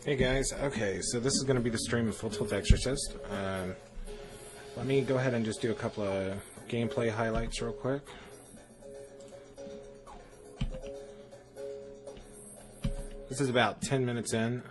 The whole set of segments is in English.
Hey guys, okay, so this is going to be the stream of Full Tilt Exorcist. Let me go ahead and just do a couple of gameplay highlights real quick. This is about 10 minutes in.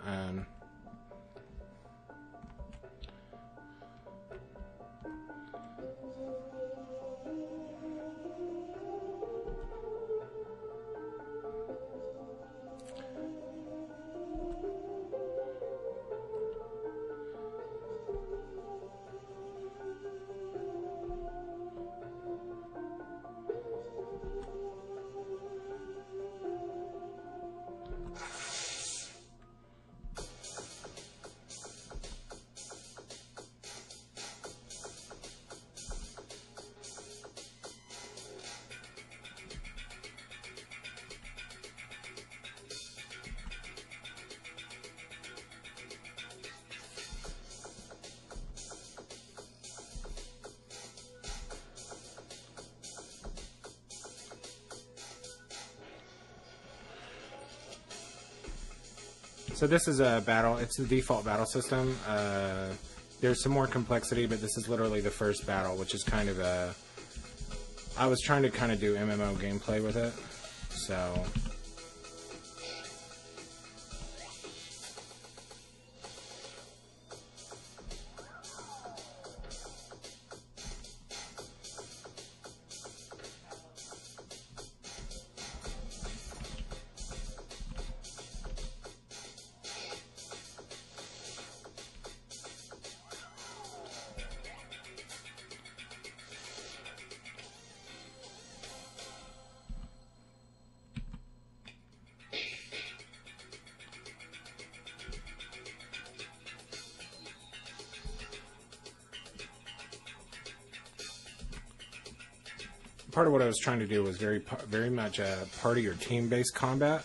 So this is a battle. It's the default battle system. There's some more complexity, but this is literally the first battle, which is kind of a... I was trying to kind of do MMO gameplay with it, so... Part of what I was trying to do was very much a party or team-based combat,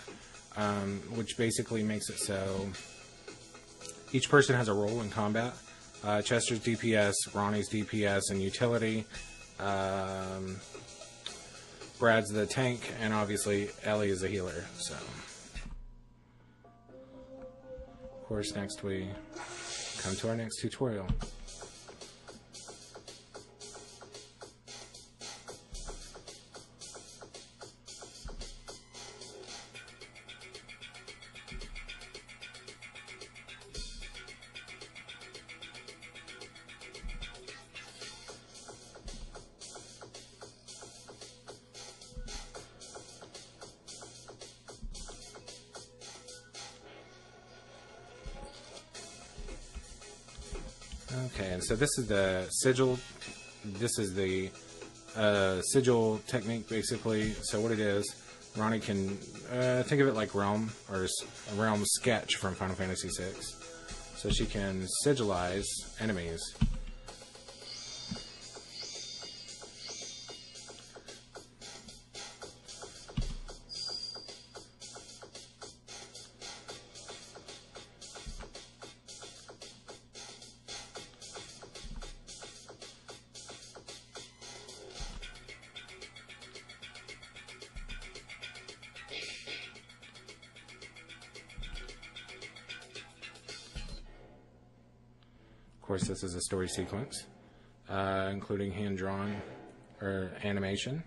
which basically makes it so each person has a role in combat. Chester's DPS, Ronnie's DPS and utility, Brad's the tank, and obviously Ellie is a healer. So, of course, next we come to our next tutorial. Okay, and so this is the sigil. This is the sigil technique, basically. So what it is, Ronnie can think of it like Realm, or a Realm sketch from Final Fantasy VI. So she can sigilize enemies. Of course, this is a story sequence, including hand-drawn or animation.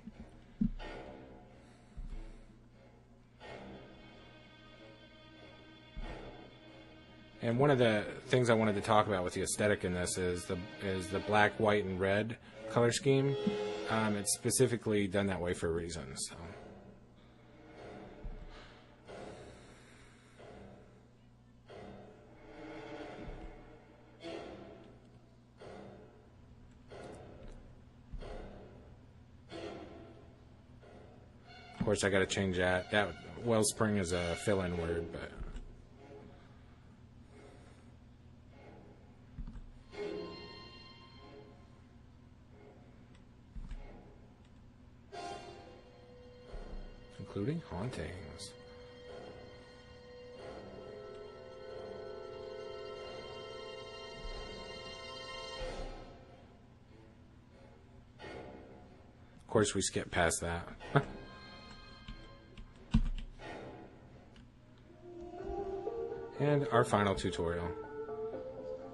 And one of the things I wanted to talk about with the aesthetic in this is the black, white, and red color scheme. It's specifically done that way for a reason. So. Of course, I got to change that. That wellspring is a fill-in word, but including hauntings. Of course, we skip past that. And our final tutorial.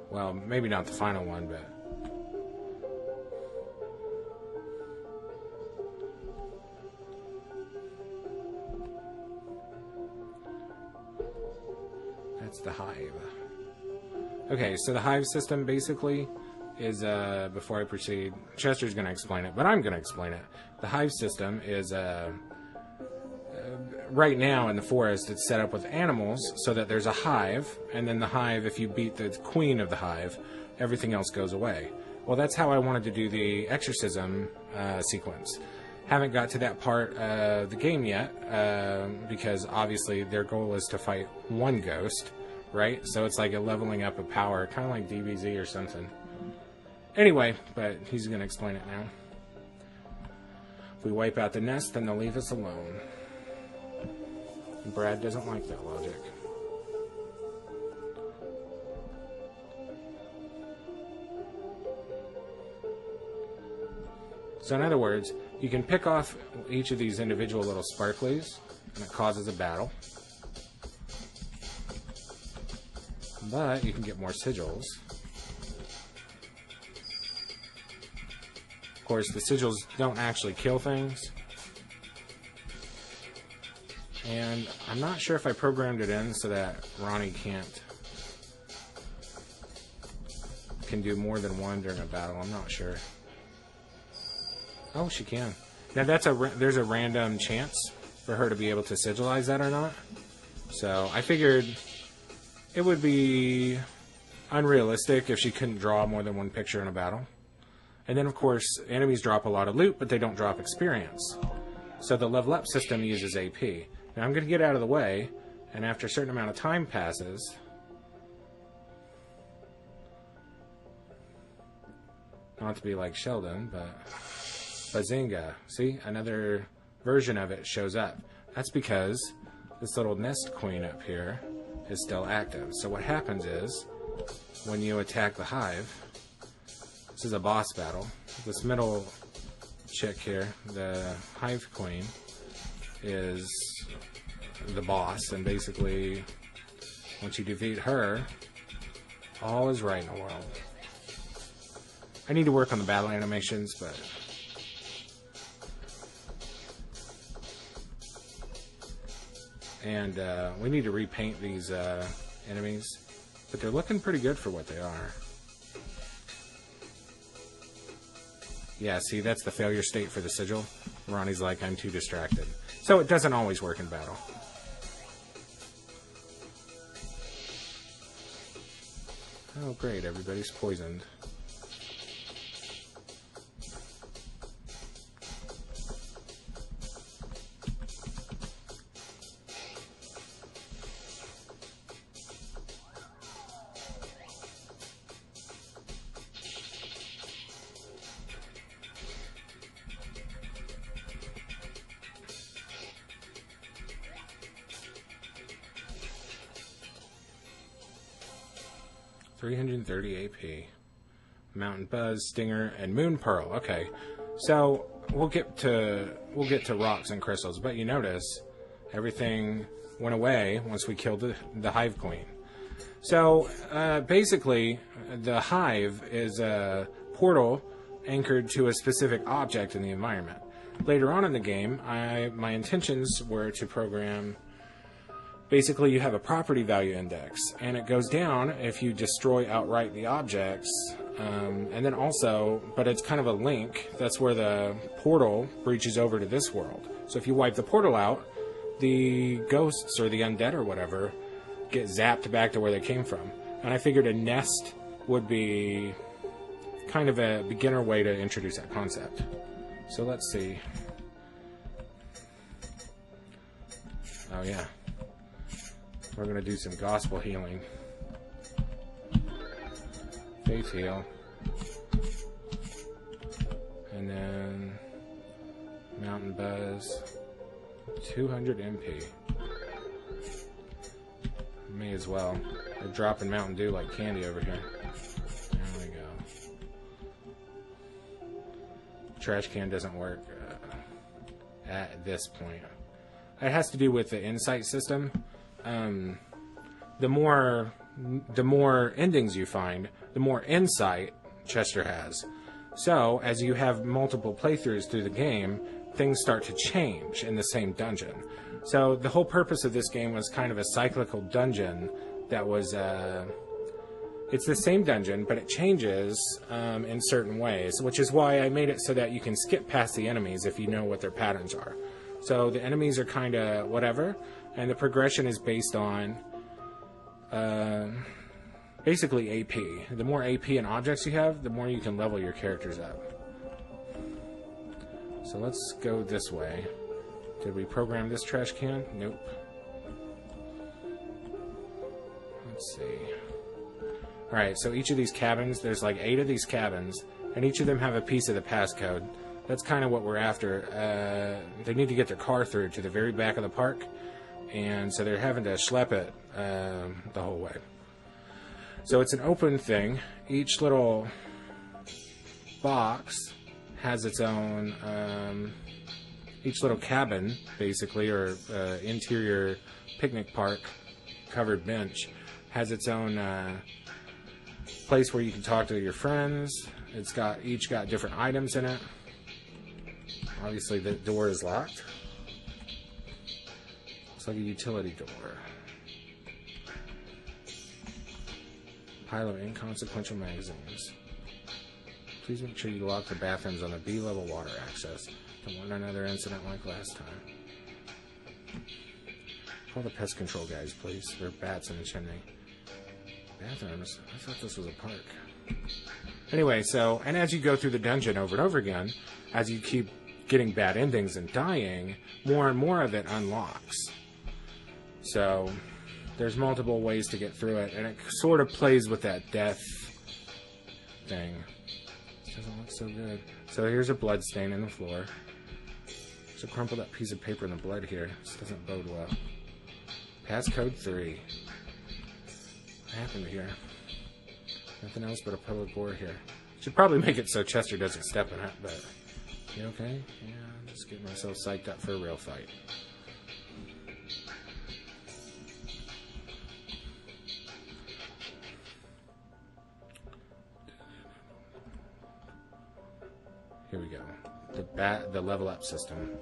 Well, maybe not the final one, but... that's the hive. Okay, so the hive system basically is, before I proceed, Chester's going to explain it, but I'm going to explain it. The hive system is, right now in the forest, it's set up with animals so that there's a hive, and then the hive, if you beat the queen of the hive, everything else goes away. Well, that's how I wanted to do the exorcism sequence. Haven't got to that part of the game yet, because obviously their goal is to fight one ghost, right? So it's like a leveling up of power, kind of like DBZ or something. Anyway, but he's going to explain it now. If we wipe out the nest, then they'll leave us alone. Brad doesn't like that logic. So in other words, you can pick off each of these individual little sparklies, and it causes a battle. But you can get more sigils. Of course, the sigils don't actually kill things. And I'm not sure if I programmed it in so that Ronnie can do more than one during a battle. I'm not sure. Oh, she can. Now there's a random chance for her to be able to sigilize that or not. So I figured it would be unrealistic if she couldn't draw more than one picture in a battle. And then, of course, enemies drop a lot of loot, but they don't drop experience. So the level up system uses AP. Now I'm going to get out of the way, and after a certain amount of time passes... not to be like Sheldon, but... Bazinga. See? Another version of it shows up. That's because this little nest queen up here is still active. So what happens is, when you attack the hive... this is a boss battle. This middle chick here, the hive queen, is the boss, and basically once you defeat her, all is right in the world. I need to work on the battle animations, but we need to repaint these enemies, but they're looking pretty good for what they are. Yeah, see, that's the failure state for the sigil. Ronnie's like, I'm too distracted. So it doesn't always work in battle. Oh, great, everybody's poisoned. .330 AP. Mountain Buzz, Stinger, and Moon Pearl. Okay, so we'll get to rocks and crystals, but you notice everything went away once we killed the hive queen. So basically, the hive is a portal anchored to a specific object in the environment. Later on in the game, my intentions were to program. Basically, you have a property value index, and it goes down if you destroy outright the objects, and then also, but it's kind of a link, that's where the portal breaches over to this world. So if you wipe the portal out, the ghosts or the undead or whatever get zapped back to where they came from. And I figured a nest would be kind of a beginner way to introduce that concept. So let's see. Oh yeah. We're going to do some gospel healing. Faith heal. And then Mountain Buzz. 200 MP. May as well. They're dropping Mountain Dew like candy over here. There we go. Trash can doesn't work at this point. It has to do with the insight system. the more endings you find, the more insight Chester has. So, as you have multiple playthroughs through the game, things start to change in the same dungeon. So, the whole purpose of this game was kind of a cyclical dungeon that was... it's the same dungeon, but it changes in certain ways, which is why I made it so that you can skip past the enemies if you know what their patterns are. So, the enemies are kind of whatever, and the progression is based on... basically AP. The more AP and objects you have, the more you can level your characters up. So let's go this way. Did we program this trash can? Nope. Let's see. Alright, so each of these cabins, there's like 8 of these cabins, and each of them have a piece of the passcode. That's kind of what we're after. They need to get their car through to the very back of the park, and so they're having to schlep it the whole way. So it's an open thing. Each little box has its own, each little cabin, basically, or interior picnic park covered bench, has its own place where you can talk to your friends. It's each got different items in it. Obviously, the door is locked. Looks like a utility door. Pile of inconsequential magazines. Please make sure you lock the bathrooms on the B-level water access. Don't want another incident like last time. Call the pest control guys, please. There are bats in the chimney. Bathrooms? I thought this was a park. Anyway, so, and as you go through the dungeon over and over again, as you keep getting bad endings and dying, more and more of it unlocks. So... there's multiple ways to get through it, and it sort of plays with that death thing. This doesn't look so good. So here's a blood stain in the floor. There's a crumpled up piece of paper in the blood here. This doesn't bode well. Passcode 3. What happened here? Nothing else but a public bore here. Should probably make it so Chester doesn't step in it, but... you okay? Yeah, I'm just getting myself psyched up for a real fight. Here we go. The level up system.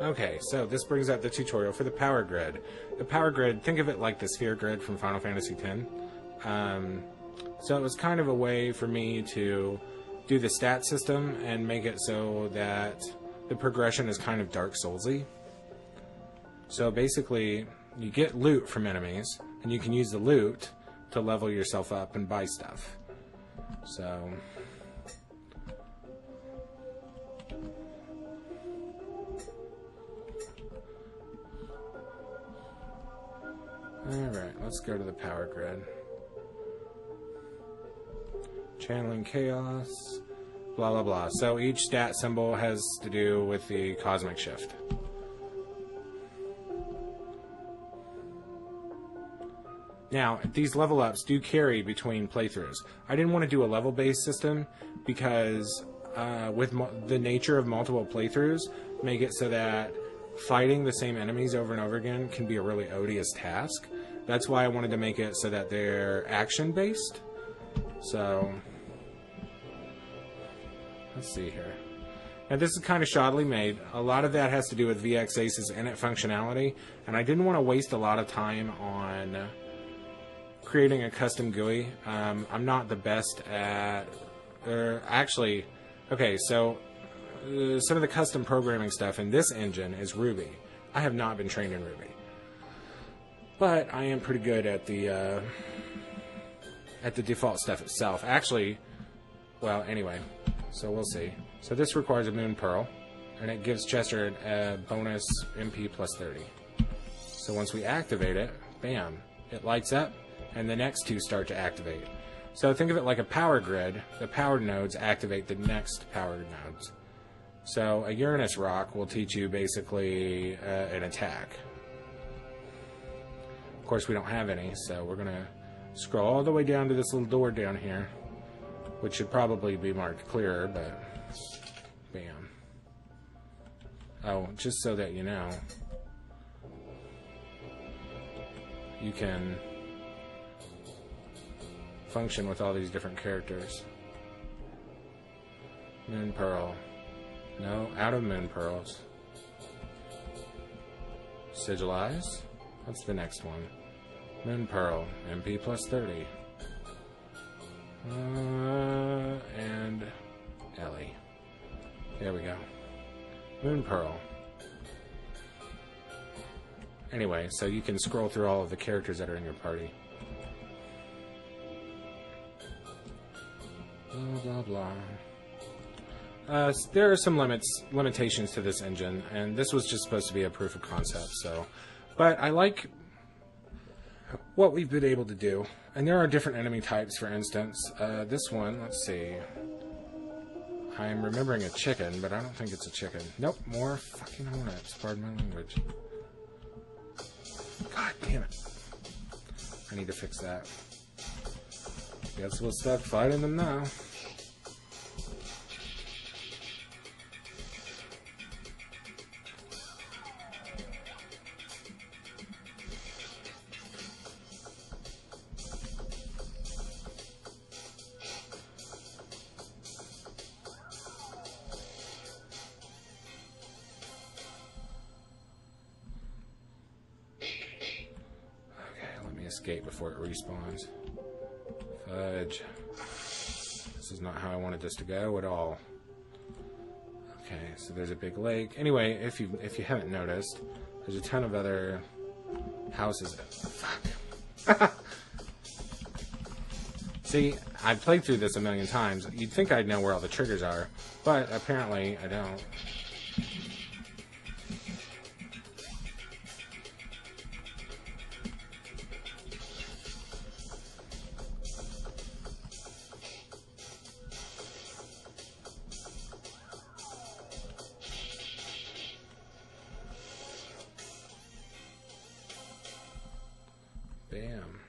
Okay, so this brings up the tutorial for the power grid. The power grid, think of it like the sphere grid from Final Fantasy X. So it was kind of a way for me to do the stat system and make it so that the progression is kind of Dark Souls-y. So basically, you get loot from enemies, and you can use the loot to level yourself up and buy stuff. So... alright, let's go to the power grid. Channeling chaos, blah blah blah. So each stat symbol has to do with the cosmic shift. Now, these level ups do carry between playthroughs. I didn't want to do a level based system because with the nature of multiple playthroughs, make it so that fighting the same enemies over and over again can be a really odious task. That's why I wanted to make it so that they're action-based. So, let's see here. Now this is kind of shoddily made. A lot of that has to do with VXAce's init functionality, and I didn't want to waste a lot of time on creating a custom GUI. I'm not the best at... actually, okay, so some of the custom programming stuff in this engine is Ruby. I have not been trained in Ruby. But I am pretty good at the default stuff itself. Actually, well, anyway, so we'll see. So this requires a Moon Pearl, and it gives Chester a bonus MP plus 30. So once we activate it, bam, it lights up, and the next two start to activate. So think of it like a power grid. The powered nodes activate the next powered nodes. So a Uranus rock will teach you basically an attack. Of course, we don't have any, so we're going to scroll all the way down to this little door down here, which should probably be marked clearer, but bam. Oh, just so that you know, you can function with all these different characters. Moon Pearl. No, out of Moon Pearls. Sigilize. What's the next one? Moon Pearl. MP plus 30. And Ellie. There we go. Moon Pearl. Anyway, so you can scroll through all of the characters that are in your party. Blah, blah, blah. There are some limitations to this engine, and this was just supposed to be a proof of concept, so... But I like what we've been able to do. And there are different enemy types, for instance. This one, let's see. I'm remembering a chicken, but I don't think it's a chicken. Nope, more fucking hornets. Pardon my language. God damn it. I need to fix that. Guess we'll start fighting them now. Escape before it respawns. Fudge. This is not how I wanted this to go at all. Okay, so there's a big lake. Anyway, if you haven't noticed, there's a ton of other houses. Fuck. See, I've played through this a million times. You'd think I'd know where all the triggers are, but apparently I don't. Bam.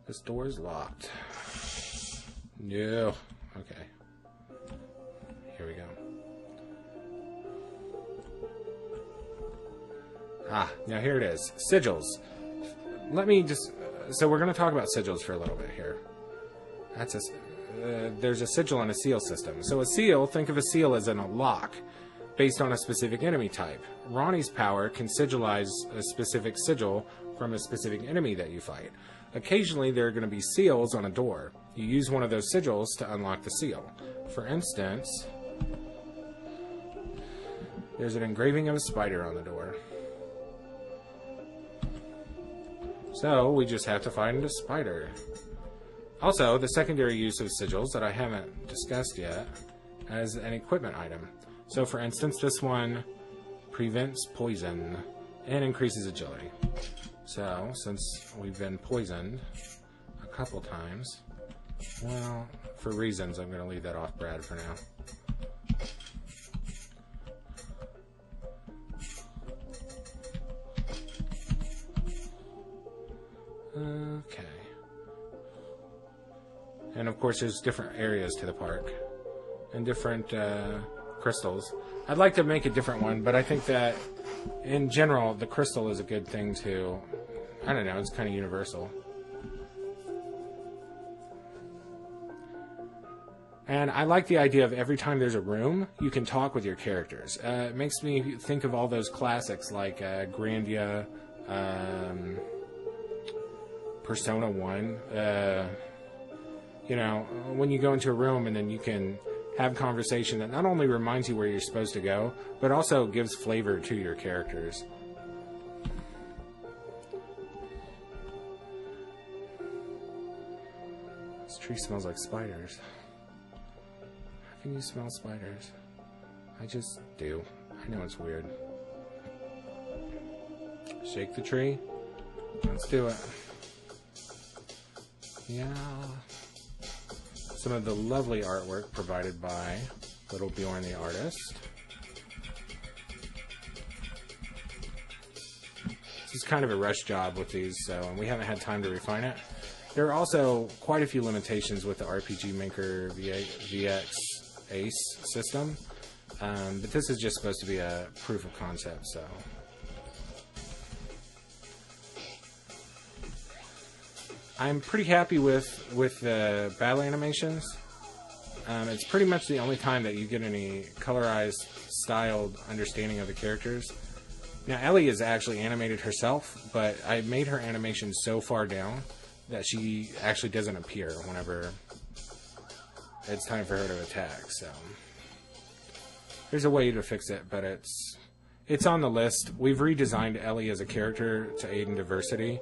This door is locked. No. Okay. Here we go. Ah, now here it is. Sigils. Let me just... so we're going to talk about sigils for a little bit here. That's a... there's a sigil and a seal system. So a seal, think of a seal as in a lock, based on a specific enemy type. Ronnie's power can sigilize a specific sigil from a specific enemy that you fight. Occasionally, there are going to be seals on a door. You use one of those sigils to unlock the seal. For instance, there's an engraving of a spider on the door. So, we just have to find a spider. Also, the secondary use of sigils that I haven't discussed yet as an equipment item. So, for instance, this one prevents poison and increases agility. So, since we've been poisoned a couple times, well, for reasons, I'm going to leave that off Brad for now. Okay. And of course, there's different areas to the park and different crystals. I'd like to make a different one, but I think that in general, the crystal is a good thing to, I don't know, it's kind of universal. And I like the idea of every time there's a room, you can talk with your characters. It makes me think of all those classics like Grandia, Persona 1. You know, when you go into a room and then you can have conversation that not only reminds you where you're supposed to go, but also gives flavor to your characters. This tree smells like spiders. How can you smell spiders? I just do. I know it's weird. Shake the tree. Let's do it. Yeah. Some of the lovely artwork provided by Little Bjorn the artist. This is kind of a rush job with these, so we haven't had time to refine it. There are also quite a few limitations with the RPG Maker VX Ace system, but this is just supposed to be a proof of concept, so. I'm pretty happy with the battle animations. It's pretty much the only time that you get any colorized, styled understanding of the characters. Now, Ellie is actually animated herself, but I made her animation so far down that she actually doesn't appear whenever it's time for her to attack. So there's a way to fix it, but it's on the list. We've redesigned Ellie as a character to aid in diversity.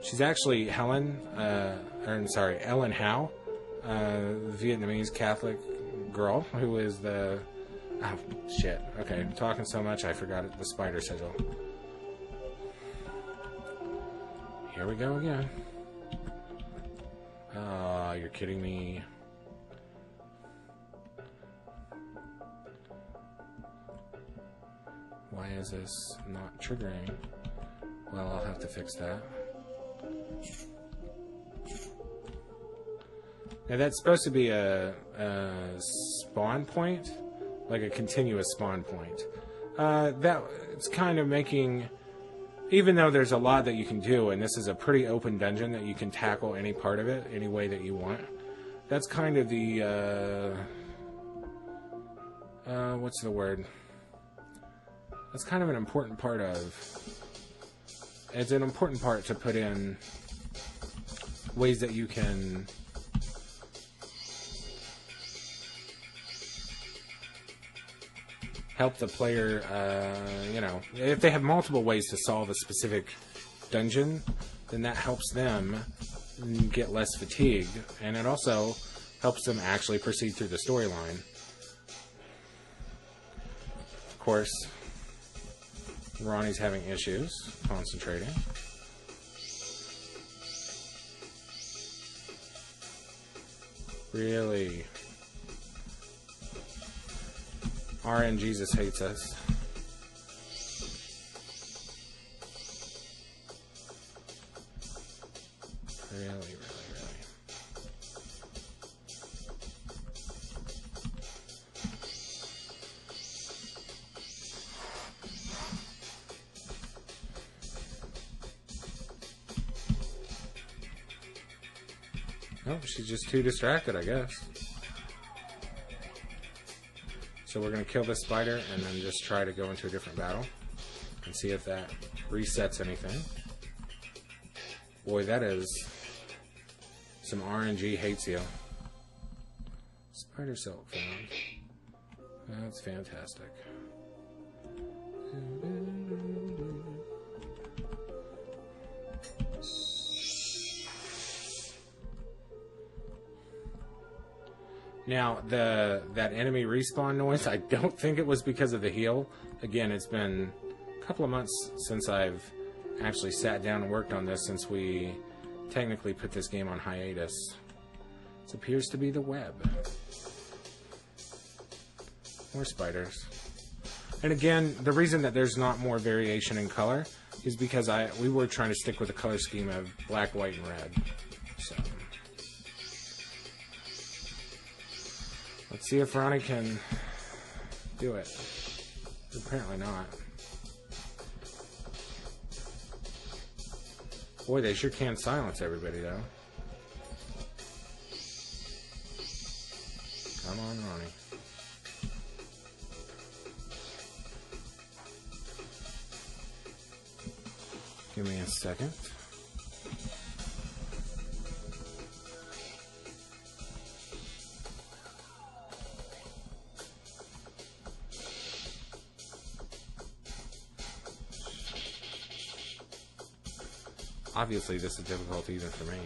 She's actually Ellen Howe, Vietnamese Catholic girl who is the... Oh, shit. Okay, I'm talking so much I forgot the spider sigil. Here we go again. Oh, you're kidding me. Why is this not triggering? Well, I'll have to fix that. Now that's supposed to be a spawn point, like a continuous spawn point. It's kind of making, even though there's a lot that you can do, and this is a pretty open dungeon that you can tackle any part of it any way that you want. That's kind of the what's the word? That's kind of an important part of. It's an important part to put in ways that you can help the player, you know, if they have multiple ways to solve a specific dungeon, then that helps them get less fatigued, and it also helps them actually proceed through the storyline. Of course, Ronnie's having issues concentrating. Really? RN Jesus hates us. Really, really, really. Oh, she's just too distracted, I guess. So we're going to kill this spider and then just try to go into a different battle and see if that resets anything. Boy, that is some RNG hates you. Spider silk found. That's fantastic. Now, that enemy respawn noise, I don't think it was because of the heal. Again, it's been a couple of months since I've actually sat down and worked on this, since we technically put this game on hiatus. It appears to be the web. More spiders. And again, the reason that there's not more variation in color is because we were trying to stick with the color scheme of black, white, and red. So let's see if Ronnie can do it. Apparently not. Boy, they sure can silence everybody, though. Come on, Ronnie. Give me a second. Obviously, this is difficult even for me.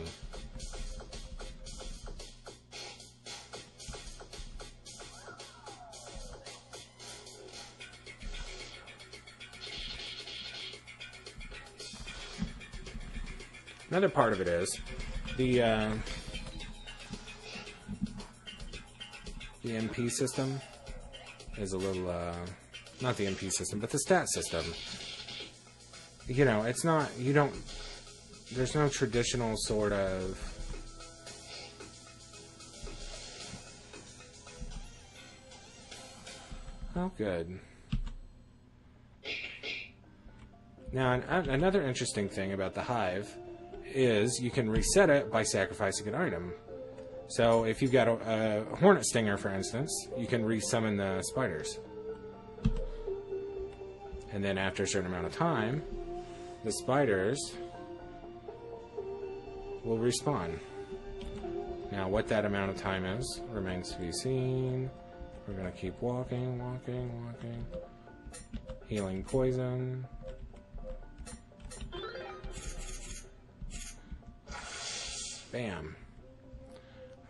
Another part of it is the MP system is a little, not the MP system, but the stat system. You know, it's not, you don't, there's no traditional sort of oh, good. Now, another interesting thing about the hive is you can reset it by sacrificing an item. So if you've got a hornet stinger, for instance, you can resummon the spiders. And then after a certain amount of time, the spiders will respawn. Now, what that amount of time is remains to be seen. We're going to keep walking, walking, walking. Healing poison. Bam.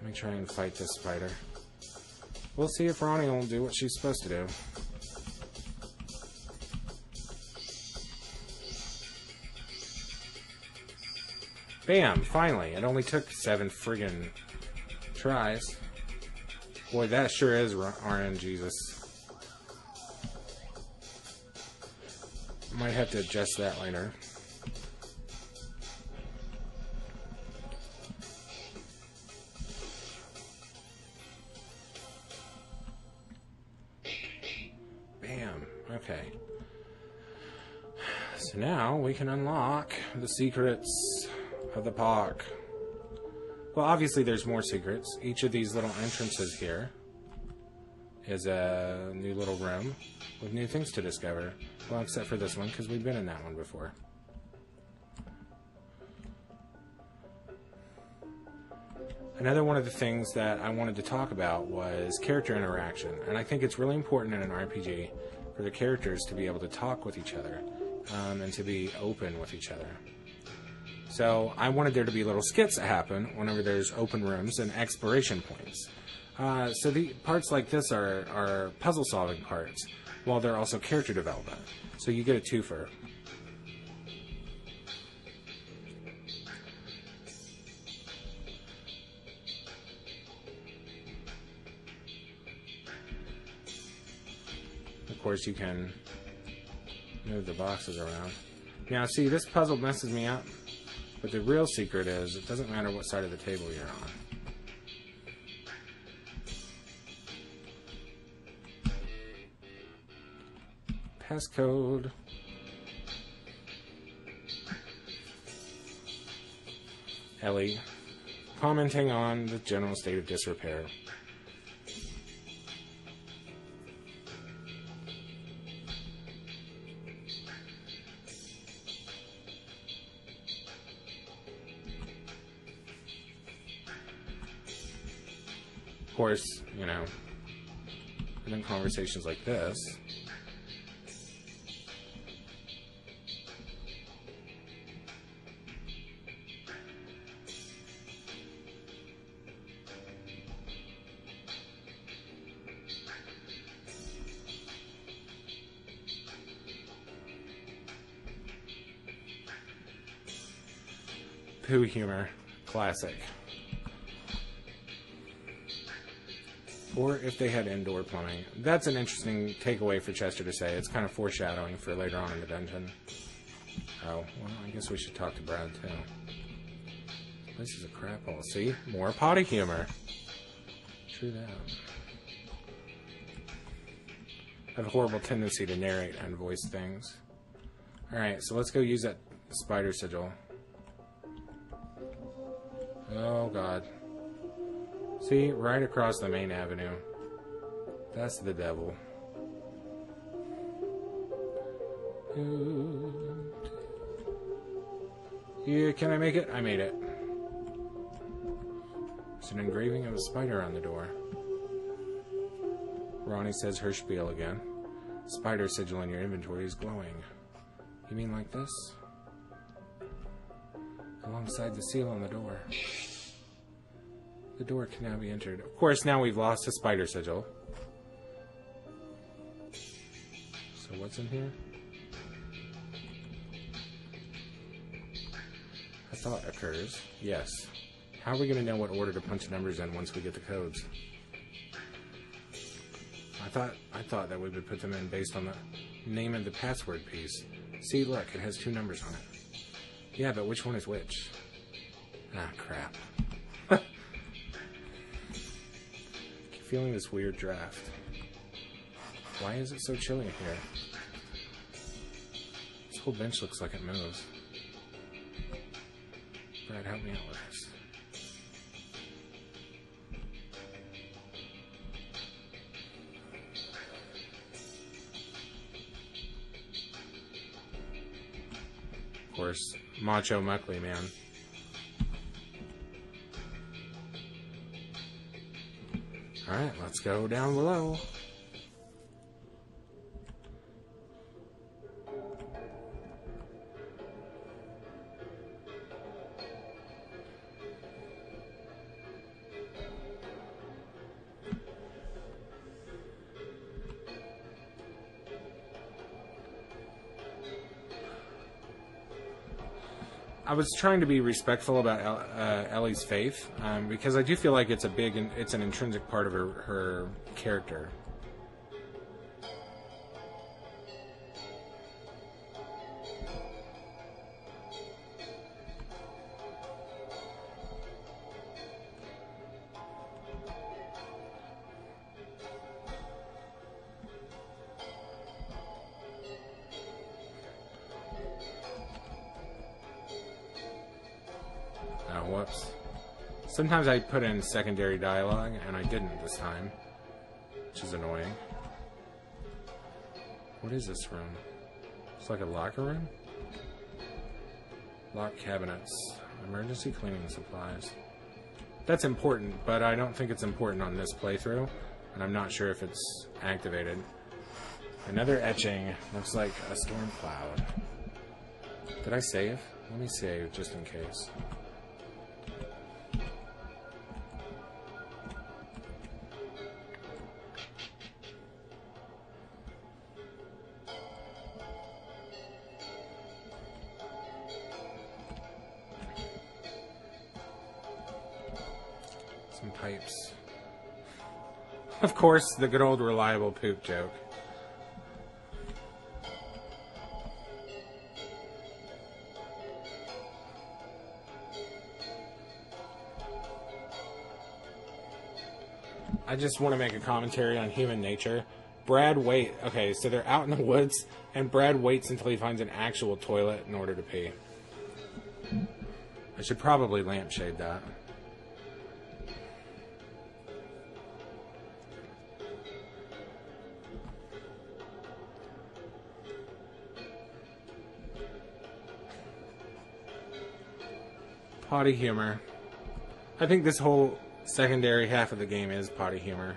Let me try and fight this spider. We'll see if Ronnie will do what she's supposed to do. Bam! Finally. It only took 7 friggin' tries. Boy, that sure is RNGesus. Might have to adjust that later. Bam. Okay. So now we can unlock the secrets of the park. Well, obviously there's more secrets. Each of these little entrances here is a new little room with new things to discover. Well, except for this one, because we've been in that one before. Another one of the things that I wanted to talk about was character interaction. And I think it's really important in an RPG for the characters to be able to talk with each other and to be open with each other. So I wanted there to be little skits that happen whenever there's open rooms and exploration points. So the parts like this are puzzle-solving parts, while they're also character development. So you get a twofer. Of course, you can move the boxes around. Now, see, this puzzle messes me up. But the real secret is, it doesn't matter what side of the table you're on. Passcode. Ellie, commenting on the general state of disrepair. Of course, you know, in conversations like this, poo humor, classic. Or if they had indoor plumbing. That's an interesting takeaway for Chester to say. It's kind of foreshadowing for later on in the dungeon. Oh, well, I guess we should talk to Brad, too. This is a crap hole. See? More potty humor. True that. I have a horrible tendency to narrate and voice things. Alright, so let's go use that spider sigil. Oh, God. See, right across the main avenue. That's the devil. Yeah, can I make it? I made it. There's an engraving of a spider on the door. Ronnie says her spiel again. Spider sigil in your inventory is glowing. You mean like this? Alongside the seal on the door. The door can now be entered. Of course, now we've lost the spider sigil. So what's in here? A thought occurs. Yes. How are we going to know what order to punch numbers in once we get the codes? I thought that we would put them in based on the name of the password piece. See, look, it has 2 numbers on it. Yeah, but which one is which? Ah, crap. Keep feeling this weird draft. Why is it so chilly here? This whole bench looks like it moves. Brad, help me out with this. Of course, Macho Muckley, man. Alright, let's go down below. I was trying to be respectful about Ellie's faith, because I do feel like it's an intrinsic part of her character. Whoops. Sometimes I put in secondary dialogue, and I didn't this time, which is annoying. What is this room? It's like a locker room? Locked cabinets. Emergency cleaning supplies. That's important, but I don't think it's important on this playthrough, and I'm not sure if it's activated. Another etching. Looks like a storm cloud. Did I save? Let me save, just in case. Some pipes. Of course, the good old reliable poop joke. I just want to make a commentary on human nature. Okay, so they're out in the woods, and Brad waits until he finds an actual toilet in order to pee. I should probably lampshade that. Potty humor. I think this whole secondary half of the game is potty humor.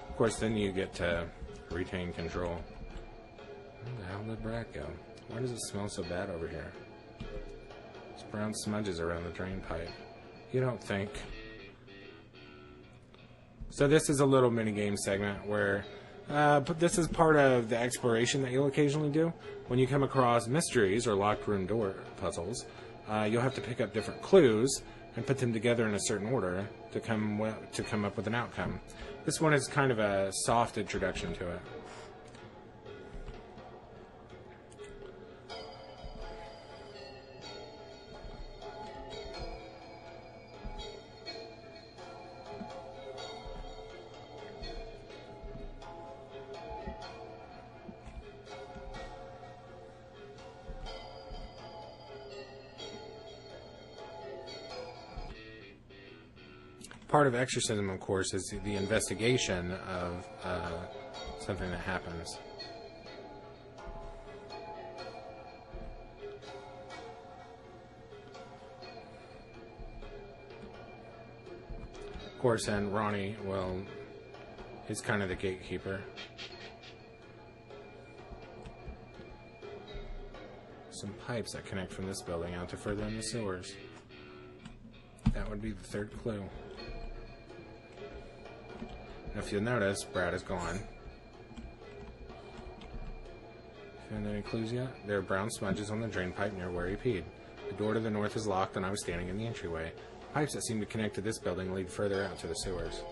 Of course, then you get to retain control. Where the hell did Brad go? Why does it smell so bad over here? There's brown smudges around the drain pipe. You don't think. So this is a little mini-game segment where but this is part of the exploration that you'll occasionally do. When you come across mysteries or locked room door puzzles, you'll have to pick up different clues and put them together in a certain order to come up with an outcome. This one is kind of a soft introduction to it. Part of exorcism, of course, is the investigation of something that happens. Of course, and Ronnie, well, he's kind of the gatekeeper. Some pipes that connect from this building out to further in the sewers. That would be the third clue. If you'll notice, Brad is gone. Found any clues yet? There are brown smudges on the drain pipe near where he peed. The door to the north is locked and I was standing in the entryway. Pipes that seem to connect to this building lead further out to the sewers.